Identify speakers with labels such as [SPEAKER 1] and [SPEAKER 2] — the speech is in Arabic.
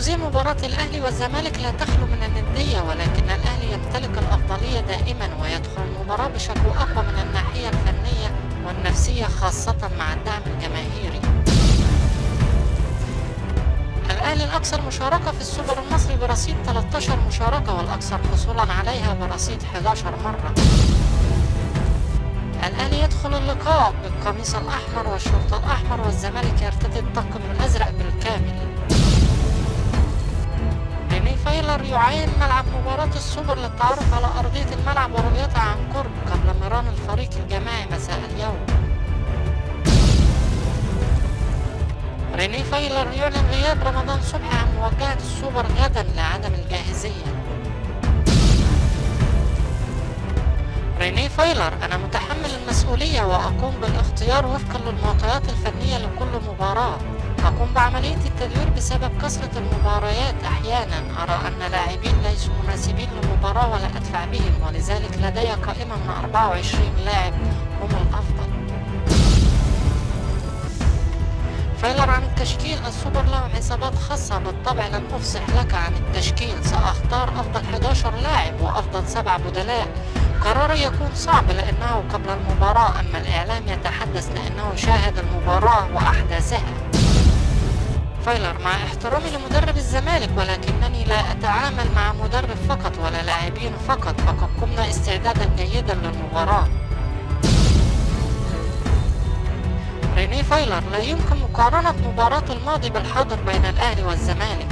[SPEAKER 1] توزيع مباراة الأهلي والزمالك لا تخلو من الندية، ولكن الأهلي يمتلك الأفضلية دائما ويدخل المباراة بشكل أقوى من الناحية الفنية والنفسية، خاصة مع الدعم الجماهيري. الأهلي الأكثر مشاركة في السوبر المصري برصيد 13 مشاركة، والأكثر حصولا عليها برصيد 11 مرة. الأهلي يدخل اللقاء بالقميص الأحمر والشورت الأحمر، والزمالك يرتدي الطقم الأزرق بالكامل. ريني فايلر يعاين ملعب مباراة السوبر للتعرف على أرضية الملعب ورؤيتها عن قرب قبل مران الفريق الجماعي مساء اليوم. ريني فايلر يعلن غياب رمضان صبحي عن مواجهة السوبر غدا لعدم الجاهزية. ريني فايلر: أنا متحمل المسؤولية وأقوم بالاختيار وفقا للمعطيات الفنية لكل مباراة. أقوم بعملية التدوير بسبب كثرة المباريات. أحيانا أرى أن لاعبين ليسوا مناسبين للمباراة ولا أدفع بهم، ولذلك لدي قائمة من 24 لاعب هم الأفضل. فايلر عن التشكيل: السوبر له حسابات خاصة، بالطبع لن أفصح لك عن التشكيل. سأختار أفضل 11 لاعب وأفضل 7 بدلاء. قراري يكون صعب لأنه قبل المباراة، أما الإعلام يتحدث لأنه شاهد المباراة وأحداثها. فايلر: مع احترامي لمدرب الزمالك، ولكنني لا أتعامل مع مدرب فقط ولا لاعبين فقط، فقد قمنا استعدادا جيدا للمباراة. ريني فايلر: لا يمكن مقارنة مباراة الماضي بالحاضر بين الأهلي والزمالك.